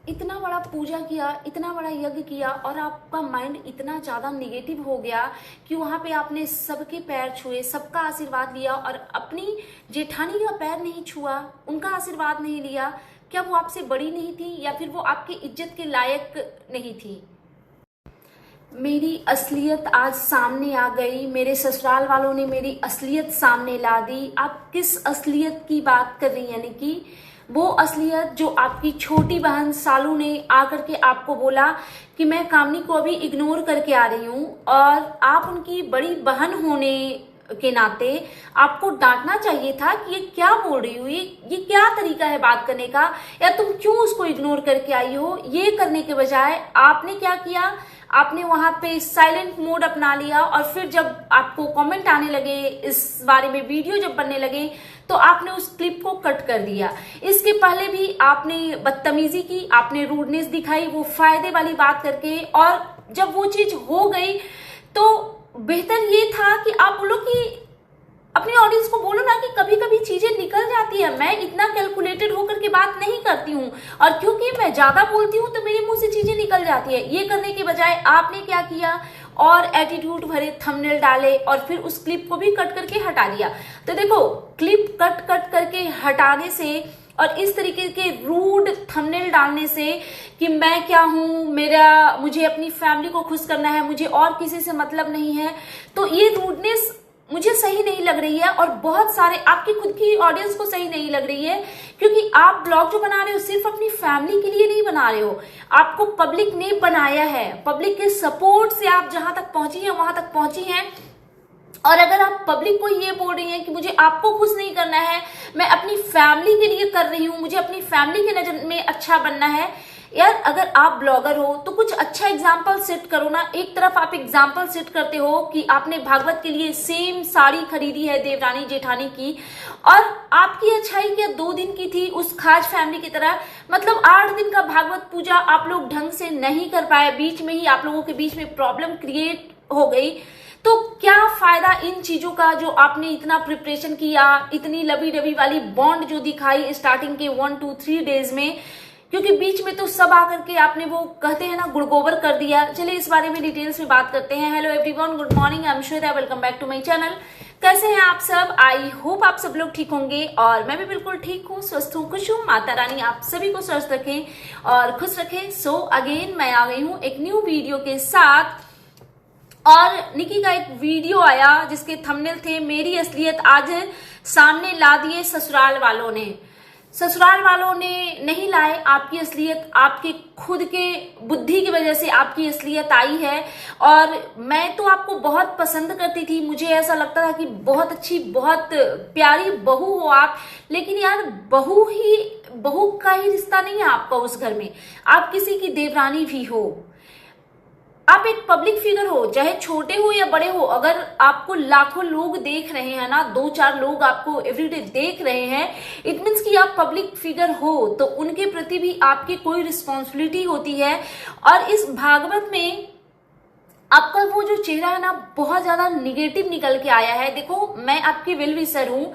इतना बड़ा पूजा किया, इतना बड़ा यज्ञ किया और आपका माइंड इतना ज़्यादा निगेटिव हो गया कि वहाँ पे आपने सबके पैर छुए, सबका आशीर्वाद लिया और अपनी जेठानी का पैर नहीं छुआ, उनका आशीर्वाद नहीं लिया। क्या वो आपसे बड़ी नहीं थी या फिर वो आपकी इज्जत के लायक नहीं थी? मेरी असलियत आज सामने आ गई, मेरे ससुराल वालों ने मेरी असलियत सामने ला दी। आप किस असलियत की बात कर रही हैं? यानी कि वो असलियत जो आपकी छोटी बहन सालू ने आकर के आपको बोला कि मैं कामनी को अभी इग्नोर करके आ रही हूँ, और आप उनकी बड़ी बहन होने के नाते आपको डांटना चाहिए था कि ये क्या बोल रही हो, ये क्या तरीका है बात करने का, या तुम क्यों उसको इग्नोर करके आई हो। ये करने के बजाय आपने क्या किया, आपने वहां पे साइलेंट मोड अपना लिया, और फिर जब आपको कमेंट आने लगे, इस बारे में वीडियो जब बनने लगे, तो आपने उस क्लिप को कट कर दिया। इसके पहले भी आपने बदतमीजी की, आपने रूडनेस दिखाई, वो फायदे वाली बात करके, और जब वो चीज हो गई तो बेहतर ये था कि आप बोलो कि अपनी ऑडियंस को बोलो ना कि कभी कभी चीजें निकल जाती है। मैं इतना कैलकुलेटेड होकर के बात नहीं करती हूँ, और क्योंकि मैं ज्यादा बोलती हूँ तो मेरे मुंह से चीजें निकल जाती है। ये करने के बजाय आपने क्या किया, और एटीट्यूड भरे थंबनेल डाले और फिर उस क्लिप को भी कट करके हटा दिया। तो देखो, क्लिप कट करके हटाने से और इस तरीके के रूड थंबनेल डालने से कि मैं क्या हूं, मुझे अपनी फैमिली को खुश करना है, मुझे और किसी से मतलब नहीं है, तो ये रूडनेस मुझे सही नहीं लग रही है, और बहुत सारे आपकी खुद की ऑडियंस को सही नहीं लग रही है। क्योंकि आप ब्लॉग जो बना रहे हो सिर्फ अपनी फैमिली के लिए नहीं बना रहे हो, आपको पब्लिक ने बनाया है, पब्लिक के सपोर्ट से आप जहां तक पहुंची हैं वहां तक पहुंची हैं। और अगर आप पब्लिक को ये बोल रही हैं कि मुझे आपको खुश नहीं करना है, मैं अपनी फैमिली के लिए कर रही हूं, मुझे अपनी फैमिली की नजर में अच्छा बनना है, यार अगर आप ब्लॉगर हो तो कुछ अच्छा एग्जाम्पल सेट करो ना। एक तरफ आप एग्जाम्पल सेट करते हो कि आपने भागवत के लिए सेम साड़ी खरीदी है देवरानी जेठानी की, और आपकी अच्छाई क्या 2 दिन की थी उस खास फैमिली की तरह, मतलब 8 दिन का भागवत पूजा आप लोग ढंग से नहीं कर पाए, बीच में ही आप लोगों के बीच में प्रॉब्लम क्रिएट हो गई। तो क्या फायदा इन चीजों का जो आपने इतना प्रिपरेशन किया, इतनी लवी डबी वाली बॉन्ड जो दिखाई स्टार्टिंग के 1-2-3 डेज में, क्योंकि बीच में तो सब आकर के आपने वो कहते हैं ना गुड़गोबर कर दिया। चलिए इस बारे में डिटेल्स में बात करते हैं। Hello everyone, good morning, I am Shweta, welcome back to my channel. कैसे हैं आप सब? आई होप आप सब लोग ठीक होंगे, और मैं भी बिल्कुल ठीक हूँ, स्वस्थ हूँ, खुश हूँ। माता रानी आप सभी को स्वस्थ रखें और खुश रखें। सो अगेन मैं आ गई हूँ एक न्यू वीडियो के साथ, और निकी का एक वीडियो आया जिसके थंबनेल थे मेरी असलियत आज सामने ला दिए ससुराल वालों ने। ससुराल वालों ने नहीं लाए आपकी असलियत, आपके खुद के बुद्धि की वजह से आपकी असलियत आई है। और मैं तो आपको बहुत पसंद करती थी, मुझे ऐसा लगता था कि बहुत अच्छी, बहुत प्यारी बहू हो आप, लेकिन यार बहू का ही रिश्ता नहीं है आपका उस घर में, आप किसी की देवरानी भी हो, आप एक पब्लिक फिगर हो, चाहे छोटे हो या बड़े हो। अगर आपको लाखों लोग देख रहे हैं ना, 2-4 लोग आपको एवरीडे देख रहे हैं, इट मीन्स कि आप पब्लिक फिगर हो, तो उनके प्रति भी आपकी कोई रिस्पॉन्सिबिलिटी होती है। और इस भागवत में आपका वो जो चेहरा है ना, बहुत ज्यादा निगेटिव निकल के आया है। देखो, मैं आपकी वेल विशर हूं,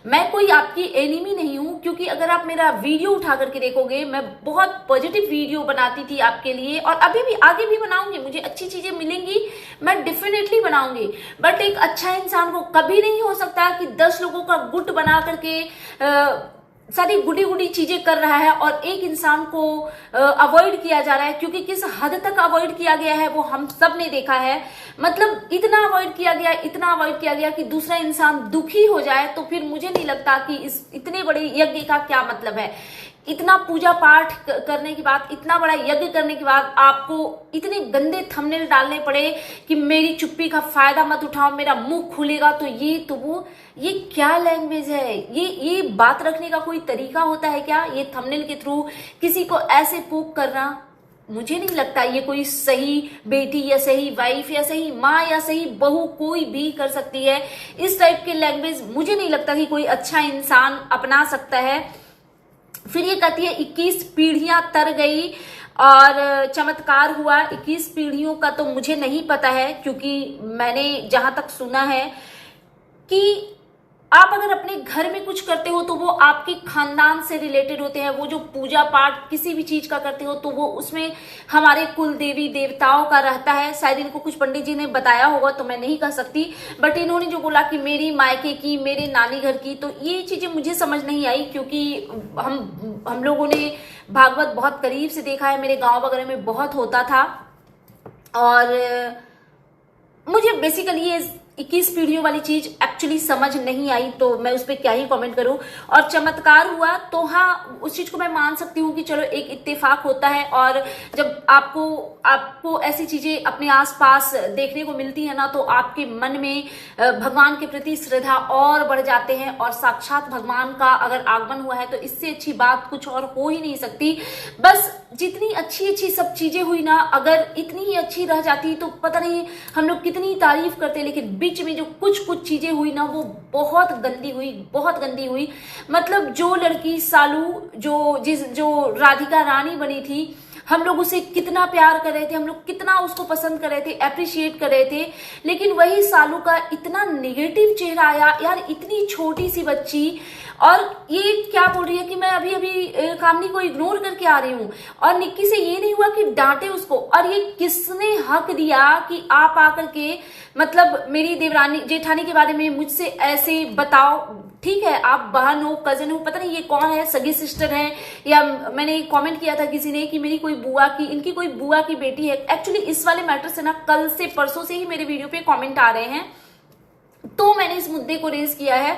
मैं कोई आपकी एनिमी नहीं हूं, क्योंकि अगर आप मेरा वीडियो उठा करके देखोगे, मैं बहुत पॉजिटिव वीडियो बनाती थी आपके लिए, और अभी भी आगे भी बनाऊंगी, मुझे अच्छी चीजें मिलेंगी, मैं डेफिनेटली बनाऊंगी। बट एक अच्छा इंसान को कभी नहीं हो सकता कि 10 लोगों का गुट बना करके सारी गुडी चीजें कर रहा है और एक इंसान को अवॉइड किया जा रहा है। क्योंकि किस हद तक अवॉइड किया गया है वो हम सब ने देखा है, मतलब इतना अवॉइड किया गया, इतना अवॉइड किया गया कि दूसरा इंसान दुखी हो जाए। तो फिर मुझे नहीं लगता कि इस इतने बड़े यज्ञ का क्या मतलब है। इतना पूजा पाठ करने के बाद, इतना बड़ा यज्ञ करने के बाद आपको इतने गंदे थंबनेल डालने पड़े कि मेरी चुप्पी का फायदा मत उठाओ, मेरा मुंह खुलेगा तो ये तो वो। ये क्या लैंग्वेज है? ये बात रखने का कोई तरीका होता है क्या? ये थंबनेल के थ्रू किसी को ऐसे पोक करना, मुझे नहीं लगता ये कोई सही बेटी या सही वाइफ या सही माँ या सही बहू कोई भी कर सकती है। इस टाइप के लैंग्वेज मुझे नहीं लगता कि कोई अच्छा इंसान अपना सकता है। फिर ये कहती है 21 पीढ़ियां तर गई और चमत्कार हुआ। 21 पीढ़ियों का तो मुझे नहीं पता है, क्योंकि मैंने जहां तक सुना है कि आप अगर अपने घर में कुछ करते हो तो वो आपके खानदान से रिलेटेड होते हैं। वो जो पूजा पाठ किसी भी चीज का करते हो तो वो उसमें हमारे कुल देवी देवताओं का रहता है। शायद इनको कुछ पंडित जी ने बताया होगा तो मैं नहीं कह सकती, बट इन्होंने जो बोला कि मेरी मायके की, मेरे नानी घर की, तो ये चीजें मुझे समझ नहीं आई, क्योंकि हम लोगों ने भागवत बहुत करीब से देखा है, मेरे गांव वगैरह में बहुत होता था। और मुझे बेसिकली ये 21 पीढ़ियों वाली चीज एक्चुअली समझ नहीं आई, तो मैं उस पर क्या ही कमेंट करूं। और चमत्कार हुआ तो हाँ, उस चीज को मैं मान सकती हूँ कि चलो एक इत्तेफाक होता है। और जब आपको ऐसी चीजें अपने आसपास देखने को मिलती है ना, तो आपके मन में भगवान के प्रति श्रद्धा और बढ़ जाते हैं। और साक्षात भगवान का अगर आगमन हुआ है तो इससे अच्छी बात कुछ और हो ही नहीं सकती। बस जितनी अच्छी सब चीजें हुई ना, अगर इतनी ही अच्छी रह जाती तो पता नहीं हम लोग कितनी तारीफ करते, लेकिन बीच में जो कुछ चीजें हुई ना, वो बहुत गंदी हुई। मतलब जो लड़की सालू जो राधिका रानी बनी थी, हम लोग उसे कितना प्यार कर रहे थे, हम लोग कितना उसको पसंद कर रहे थे, अप्रिशिएट कर रहे थे, लेकिन वही सालू का इतना नेगेटिव चेहरा आया। यार इतनी छोटी सी बच्ची, और ये क्या बोल रही है कि मैं अभी कामनी को इग्नोर करके आ रही हूं, और निक्की से ये नहीं हुआ कि डांटे उसको। और ये किसने हक दिया कि आप आकर के मतलब मेरी देवरानी जेठानी के बारे में मुझसे ऐसे बताओ। ठीक है, आप बहन हो, कजन हो, पता नहीं ये कौन है, सगी सिस्टर है, या मैंने कमेंट किया था किसी ने कि मेरी कोई इनकी कोई बुआ की बेटी है। एक्चुअली इस वाले मैटर से ना कल से परसों से ही मेरे वीडियो पे कमेंट आ रहे हैं, तो मैंने इस मुद्दे को रेज किया है।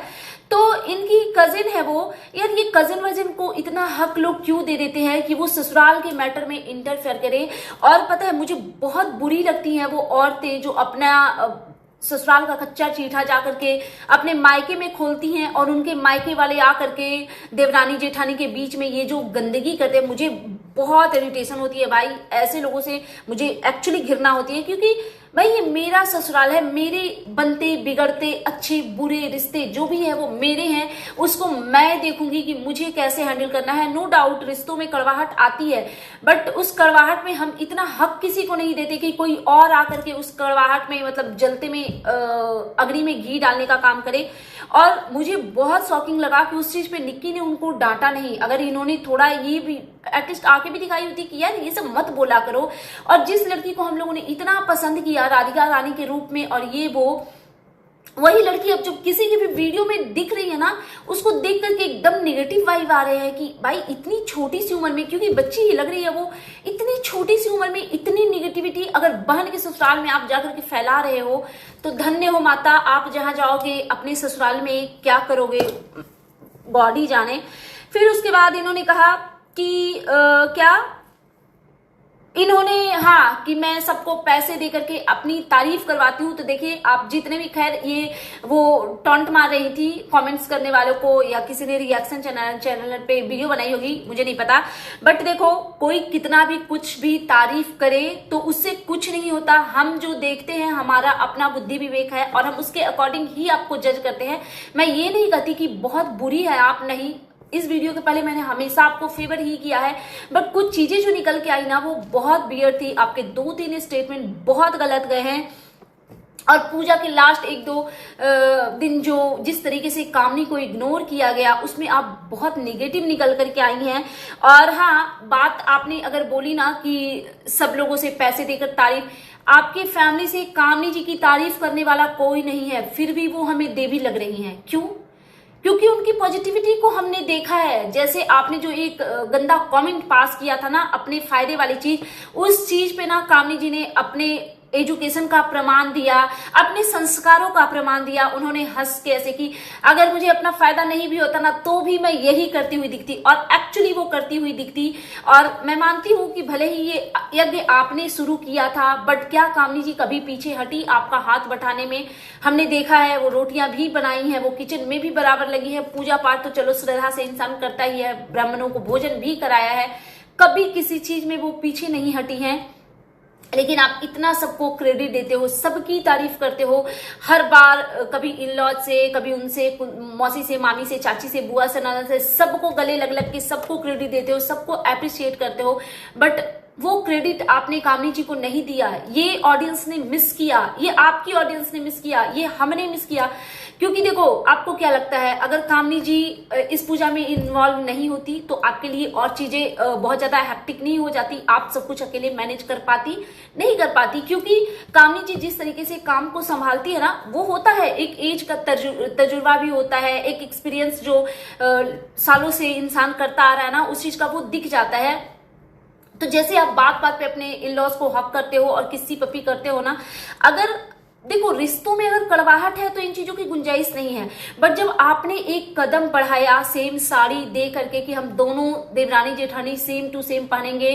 तो इनकी कजिन है वो। यार ये कजिन वजिन को इतना हक लोग क्यों दे देते हैं कि वो ससुराल के मैटर में इंटरफेयर करे। और पता है मुझे बहुत बुरी लगती हैं वो औरतें जो अपना ससुराल का कच्चा चीठा जाकर के अपने मायके में खोलती हैं, और उनके मायके वाले आकर के देवरानी जेठानी के बीच में ये जो गंदगी करते हैं। मुझे बहुत इरिटेशन होती है भाई, ऐसे लोगों से मुझे एक्चुअली घृणा होती है, क्योंकि भाई ये मेरा ससुराल है, मेरे बनते बिगड़ते अच्छे बुरे रिश्ते जो भी है वो मेरे हैं, उसको मैं देखूंगी कि मुझे कैसे हैंडल करना है। नो डाउट रिश्तों में कड़वाहट आती है, बट उस कड़वाहट में हम इतना हक किसी को नहीं देते कि कोई और आकर के उस कड़वाहट में मतलब जलते में अग्नि में घी डालने का काम करे। और मुझे बहुत शॉकिंग लगा कि उस चीज पे निक्की ने उनको डांटा नहीं। अगर इन्होंने थोड़ा ये भी एटलीस्ट आके भी दिखाई होती कि यार ये सब मत बोला करो। और जिस लड़की को हम लोगों ने इतना पसंद किया राधिका रानी के रूप में, और ये वही लड़की अब जो किसी की भी वीडियो में दिख रही है ना, उसको देख करके एकदम नेगेटिव वाइब आ रहे हैं कि भाई इतनी छोटी सी उम्र में, क्योंकि बच्ची ही लग रही है वो, इतनी छोटी सी उम्र में इतनी नेगेटिविटी अगर बहन के ससुराल में आप जाकर के फैला रहे हो तो धन्य हो माता। आप जहां जाओगे अपने ससुराल में क्या करोगे गॉड ही जाने। फिर उसके बाद इन्होंने कहा कि हाँ कि मैं सबको पैसे दे करके अपनी तारीफ करवाती हूँ। तो देखिए आप जितने भी, खैर ये वो टॉन्ट मार रही थी कमेंट्स करने वालों को, या किसी ने रिएक्शन चैनल पे वीडियो बनाई होगी, मुझे नहीं पता। बट देखो कोई कितना भी कुछ भी तारीफ करे तो उससे कुछ नहीं होता। हम जो देखते हैं हमारा अपना बुद्धि विवेक है, और हम उसके अकॉर्डिंग ही आपको जज करते हैं। मैं ये नहीं कहती कि बहुत बुरी है आप, नहीं, इस वीडियो के पहले मैंने हमेशा आपको फेवर ही किया है, बट कुछ चीजें जो निकल के आई ना वो बहुत वियर्ड थी। आपके 2-3 स्टेटमेंट बहुत गलत गए हैं। और पूजा के लास्ट 1-2 दिन जो जिस तरीके से कामनी को इग्नोर किया गया, उसमें आप बहुत नेगेटिव निकल करके आई हैं। और हाँ, बात आपने अगर बोली ना कि सब लोगों से पैसे देकर तारीफ, आपके फैमिली से कामनी जी की तारीफ करने वाला कोई नहीं है, फिर भी वो हमें देवी लग रही हैं। क्यों? क्योंकि उनकी पॉजिटिविटी को हमने देखा है। जैसे आपने जो एक गंदा कमेंट पास किया था ना अपने फायदे वाली चीज, उस चीज पे ना कामनी जी ने अपने एजुकेशन का प्रमाण दिया, अपने संस्कारों का प्रमाण दिया। उन्होंने हंस के ऐसे कि अगर मुझे अपना फायदा नहीं भी होता ना तो भी मैं यही करती हुई दिखती, और एक्चुअली वो करती हुई दिखती। और मैं मानती हूँ कि भले ही ये यज्ञ आपने शुरू किया था, बट क्या कामनी जी कभी पीछे हटी आपका हाथ बटाने में? हमने देखा है वो रोटियां भी बनाई हैं, वो किचन में भी बराबर लगी है। पूजा पाठ तो चलो श्रद्धा से इंसान करता ही है, ब्राह्मणों को भोजन भी कराया है, कभी किसी चीज में वो पीछे नहीं हटी हैं। लेकिन आप इतना सबको क्रेडिट देते हो, सबकी तारीफ करते हो हर बार, कभी इन लॉज से, कभी उनसे, मौसी से, मामी से, चाची से, बुआ से, नाना से, सबको गले लग लग के सबको क्रेडिट देते हो, सबको अप्रिशिएट करते हो। बट वो क्रेडिट आपने कामनी जी को नहीं दिया, ये ऑडियंस ने मिस किया, ये आपकी ऑडियंस ने मिस किया, ये हमने मिस किया। क्योंकि देखो, आपको क्या लगता है, अगर कामनी जी इस पूजा में इन्वॉल्व नहीं होती तो आपके लिए और चीजें बहुत ज्यादा हैप्टिक नहीं हो जाती, आप सब कुछ अकेले मैनेज कर पाती, नहीं कर पाती। क्योंकि कामनी जी जिस तरीके से काम को संभालती है ना, वो होता है एक एज का तजुर्बा भी होता है, एक एक्सपीरियंस जो सालों से इंसान करता आ रहा है ना, उस चीज का वो दिख जाता है। तो जैसे आप बात बात पे अपने इन लॉज को हक करते हो और किसी पपी करते हो ना, अगर देखो रिश्तों में अगर कड़वाहट है तो इन चीजों की गुंजाइश नहीं है। बट जब आपने एक कदम बढ़ाया सेम साड़ी दे करके कि हम दोनों Devrani Jethani same to same पहनेंगे,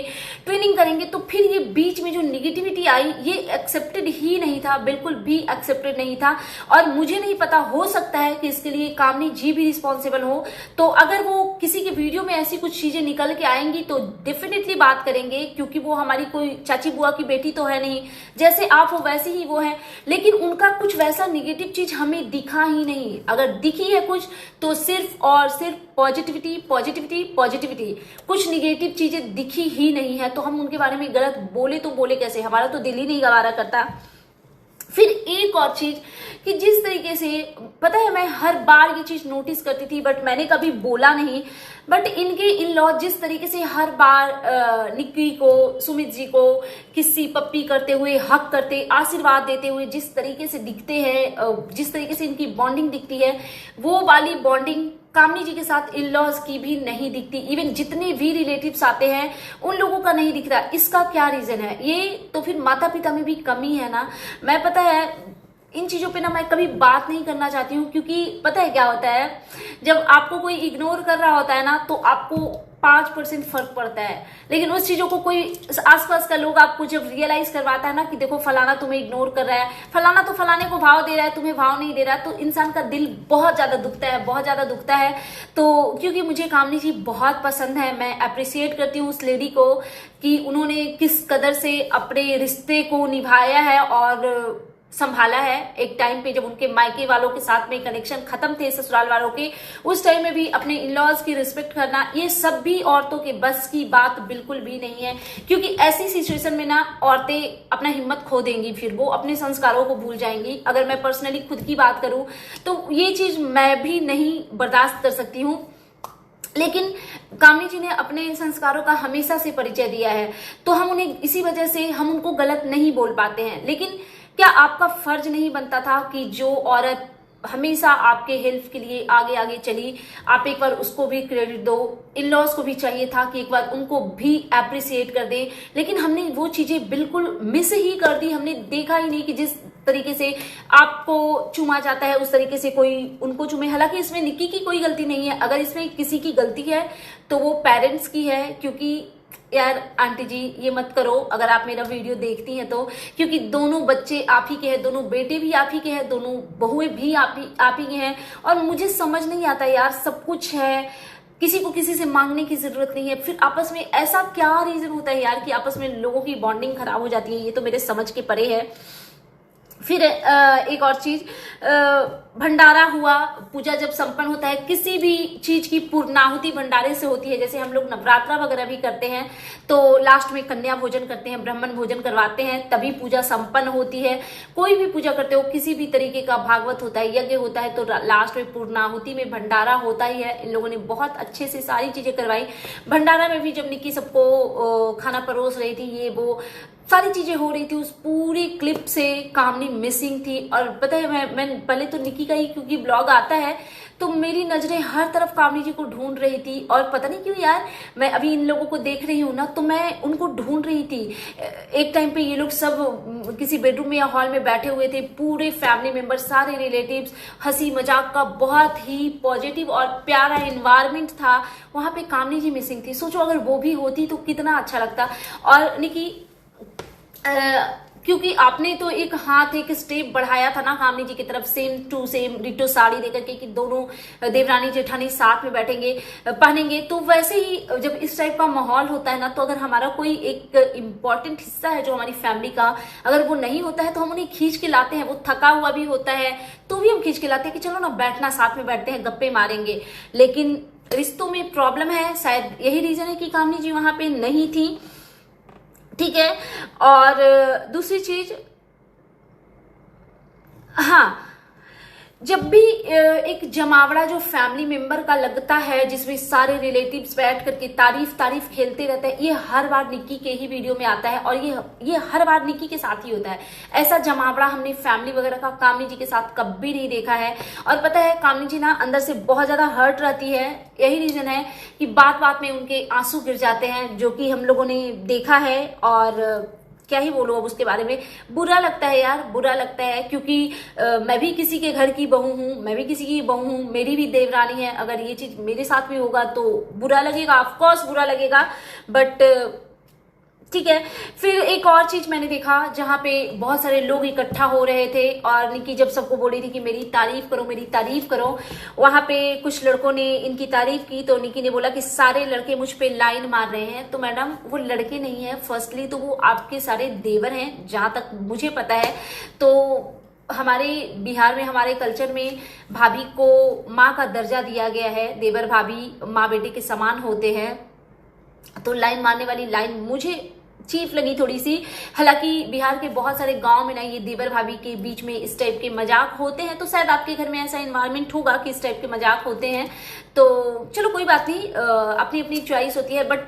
ट्विनिंग करेंगे, तो फिर ये बीच में जो निगेटिविटी आई, ये एक्सेप्टेड ही नहीं था, बिल्कुल भी एक्सेप्टेड नहीं था। और मुझे नहीं पता, हो सकता है कि इसके लिए कामनी जी भी रिस्पॉन्सिबल हो। तो अगर वो किसी के वीडियो में ऐसी कुछ चीजें निकल के आएंगी तो डेफिनेटली बात करेंगे, क्योंकि वो हमारी कोई चाची बुआ की बेटी तो है नहीं, जैसे आप हो वैसे ही वो है। लेकिन उनका कुछ वैसा निगेटिव चीज हमें दिखा ही नहीं। अगर दिखी है कुछ तो सिर्फ और सिर्फ पॉजिटिविटी पॉजिटिविटी पॉजिटिविटी, कुछ निगेटिव चीजें दिखी ही नहीं है। तो हम उनके बारे में गलत बोले तो बोले कैसे, हमारा तो दिल ही नहीं गवारा करता। फिर एक और चीज कि जिस तरीके से, पता है, मैं हर बार ये चीज नोटिस करती थी बट मैंने कभी बोला नहीं, बट इनके इन लॉ जिस तरीके से हर बार निक्की को, सुमित जी को किसी पप्पी करते हुए, हक करते, आशीर्वाद देते हुए जिस तरीके से दिखते हैं, जिस तरीके से इनकी बॉन्डिंग दिखती है, वो वाली बॉन्डिंग कामनी जी के साथ इन लॉज की भी नहीं दिखती। इवन जितने भी रिलेटिव्स आते हैं उन लोगों का नहीं दिख रहा। इसका क्या रीजन है? ये तो फिर माता पिता में भी कमी है ना। मैं, पता है, इन चीजों पे ना मैं कभी बात नहीं करना चाहती हूँ, क्योंकि पता है क्या होता है, जब आपको कोई इग्नोर कर रहा होता है ना तो आपको 5% फर्क पड़ता है। लेकिन उस चीजों को कोई आसपास का लोग आपको जब रियलाइज करवाता है ना कि देखो फलाना तुम्हें इग्नोर कर रहा है, फलाना तो फलाने को भाव दे रहा है, तुम्हें भाव नहीं दे रहा, तो इंसान का दिल बहुत ज्यादा दुखता है, बहुत ज्यादा दुखता है। तो क्योंकि मुझे कामनी जी बहुत पसंद है, मैं अप्रिशिएट करती हूँ उस लेडी को कि उन्होंने किस कदर से अपने रिश्ते को निभाया है और संभाला है। एक टाइम पे जब उनके मायके वालों के साथ में कनेक्शन खत्म थे, ससुराल वालों के, उस टाइम में भी अपने इन लॉज की रिस्पेक्ट करना, ये सब भी औरतों के बस की बात बिल्कुल भी नहीं है। क्योंकि ऐसी सिचुएशन में ना औरतें अपना हिम्मत खो देंगी, फिर वो अपने संस्कारों को भूल जाएंगी। अगर मैं पर्सनली खुद की बात करूं तो ये चीज मैं भी नहीं बर्दाश्त कर सकती हूँ। लेकिन कामनी जी ने अपने संस्कारों का हमेशा से परिचय दिया है, तो हम उन्हें इसी वजह से हम उनको गलत नहीं बोल पाते हैं। लेकिन क्या आपका फर्ज नहीं बनता था कि जो औरत हमेशा आपके हेल्प के लिए आगे आगे चली, आप एक बार उसको भी क्रेडिट दो। इन लॉज को भी चाहिए था कि एक बार उनको भी अप्रिसिएट कर दे। लेकिन हमने वो चीजें बिल्कुल मिस ही कर दी। हमने देखा ही नहीं कि जिस तरीके से आपको चूमा जाता है उस तरीके से कोई उनको चूमे। हालांकि इसमें निक्की की कोई गलती नहीं है, अगर इसमें किसी की गलती है तो वो पेरेंट्स की है। क्योंकि यार आंटी जी ये मत करो अगर आप मेरा वीडियो देखती हैं तो, क्योंकि दोनों बच्चे आप ही के हैं, दोनों बेटे भी आप ही के हैं, दोनों बहुएं भी आप ही के हैं। और मुझे समझ नहीं आता यार, सब कुछ है, किसी को किसी से मांगने की जरूरत नहीं है, फिर आपस में ऐसा क्या रीजन होता है यार कि आपस में लोगों की बॉन्डिंग खराब हो जाती है? ये तो मेरे समझ के परे है। फिर एक और चीज, भंडारा हुआ, पूजा जब संपन्न होता है, किसी भी चीज की पूर्णाहुति भंडारे से होती है। जैसे हम लोग नवरात्रा वगैरह भी करते हैं तो लास्ट में कन्या भोजन करते हैं, ब्राह्मण भोजन करवाते हैं, तभी पूजा संपन्न होती है। कोई भी पूजा करते हो, किसी भी तरीके का भागवत होता है, यज्ञ होता है, तो लास्ट में पूर्णाहुति में भंडारा होता ही है। इन लोगों ने बहुत अच्छे से सारी चीजें करवाई। भंडारा में भी जब निक्की सबको खाना परोस रही थी, ये वो सारी चीजें हो रही थी, उस पूरी क्लिप से कामनी मिसिंग थी। और पता है मैं पहले तो निक्की का ही क्योंकि ब्लॉग आता है तो मेरी नजरें हर तरफ कामनी जी को ढूंढ रही थी। और पता नहीं क्यों यार, मैं अभी इन लोगों को देख रही हूँ ना तो मैं उनको ढूंढ रही थी। एक टाइम पे ये लोग सब किसी बेडरूम में या हॉल में बैठे हुए थे, पूरे फैमिली मेंबर, सारे रिलेटिव्स, हंसी मजाक का बहुत ही पॉजिटिव और प्यारा एनवायरमेंट था। वहां पे कामनी जी मिसिंग थी। सोचो अगर वो भी होती तो कितना अच्छा लगता। और निक्की क्योंकि आपने तो एक हाथ एक स्टेप बढ़ाया था ना कामनी जी की तरफ, same to same ditto sari देकर के कि दोनों देवरानी जेठानी साथ में बैठेंगे पहनेंगे। तो वैसे ही जब इस टाइप का माहौल होता है ना, तो अगर हमारा कोई एक इम्पॉर्टेंट हिस्सा है जो हमारी फैमिली का, अगर वो नहीं होता है तो हम उन्हें खींच के लाते हैं। वो थका हुआ भी होता है तो भी हम खींच के लाते हैं कि चलो ना बैठना, साथ में बैठते हैं, गप्पे मारेंगे। लेकिन रिश्तों में प्रॉब्लम है, शायद यही रीजन है कि कामनी जी वहां पे नहीं थी। ठीक है। और दूसरी चीज, हाँ, जब भी एक जमावड़ा जो फैमिली मेंबर का लगता है, जिसमें सारे रिलेटिव्स बैठ करके तारीफ खेलते रहते हैं, ये हर बार निक्की के ही वीडियो में आता है और ये हर बार निक्की के साथ ही होता है। ऐसा जमावड़ा हमने फैमिली वगैरह का कामनी जी के साथ कभी नहीं देखा है। और पता है, कामनी जी ना अंदर से बहुत ज्यादा हर्ट रहती है। यही रीजन है कि बात बात में उनके आंसू गिर जाते हैं, जो कि हम लोगों ने देखा है। और क्या ही बोलूं अब उसके बारे में, बुरा लगता है यार, बुरा लगता है। क्योंकि मैं भी किसी के घर की बहू हूं, मैं भी किसी की बहू हूं, मेरी भी देवरानी है। अगर ये चीज मेरे साथ भी होगा तो बुरा लगेगा, ऑफ कोर्स बुरा लगेगा। बट ठीक है। फिर एक और चीज मैंने देखा, जहां पे बहुत सारे लोग इकट्ठा हो रहे थे और निक्की जब सबको बोल रही थी कि मेरी तारीफ करो, मेरी तारीफ करो, वहां पे कुछ लड़कों ने इनकी तारीफ की तो निक्की ने बोला कि सारे लड़के मुझ पे लाइन मार रहे हैं। तो मैडम, वो लड़के नहीं है, फर्स्टली तो वो आपके सारे देवर हैं, जहां तक मुझे पता है। तो हमारे बिहार में, हमारे कल्चर में भाभी को माँ का दर्जा दिया गया है। देवर भाभी माँ बेटे के समान होते हैं। तो लाइन मारने वाली लाइन मुझे चीफ लगी थोड़ी सी। हालांकि बिहार के बहुत सारे गांव में ना ये देवर भाभी के बीच में इस टाइप के मजाक होते हैं, तो शायद आपके घर में ऐसा एनवायरनमेंट होगा कि इस टाइप के मजाक होते हैं। तो चलो कोई बात नहीं, अपनी अपनी चॉइस होती है। बट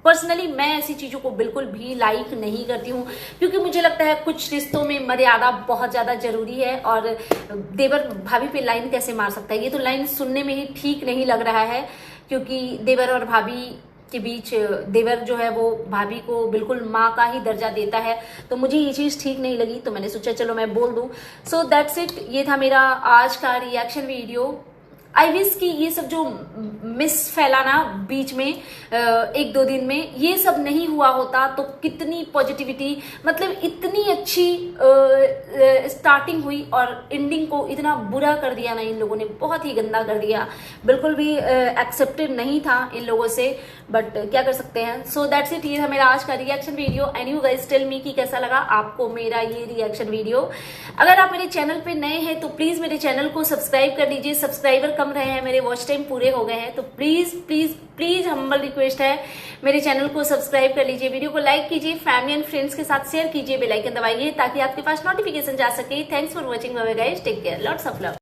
पर्सनली मैं ऐसी चीजों को बिल्कुल भी लाइक नहीं करती हूँ, क्योंकि मुझे लगता है कुछ रिश्तों में मर्यादा बहुत ज्यादा जरूरी है। और देवर भाभी पे लाइन कैसे मार सकता है, ये तो लाइन सुनने में ही ठीक नहीं लग रहा है। क्योंकि देवर और भाभी के बीच देवर जो है वो भाभी को बिल्कुल माँ का ही दर्जा देता है। तो मुझे ये चीज ठीक नहीं लगी, तो मैंने सोचा चलो मैं बोल दूं। सो दैट्स इट, ये था मेरा आज का रिएक्शन वीडियो। आई विश कि ये सब जो मिस फैलाना बीच में एक दो दिन में, ये सब नहीं हुआ होता तो कितनी पॉजिटिविटी, मतलब इतनी अच्छी स्टार्टिंग हुई और एंडिंग को इतना बुरा कर दिया ना इन लोगों ने, बहुत ही गंदा कर दिया। बिल्कुल भी एक्सेप्टेड नहीं था इन लोगों से, बट क्या कर सकते हैं। सो दैट्स इट, ये था मेरा आज का reaction video. And you guys tell me कि कैसा लगा आपको मेरा ये रिएक्शन वीडियो। अगर आप मेरे चैनल पे नए हैं तो प्लीज मेरे चैनल को सब्सक्राइब कर लीजिए। सब्सक्राइबर कम रहे हैं, मेरे वॉच टाइम पूरे हो गए हैं, तो please please please humble request है, मेरे चैनल को सब्सक्राइब कर लीजिए, वीडियो को लाइक कीजिए, फैमिली एंड फ्रेंड्स के साथ शेयर कीजिए, बेल आइकन दबाइए ताकि आपके पास नोटिफिकेशन जा सके। Thanks for watching, bye bye guys, take care, lots of love.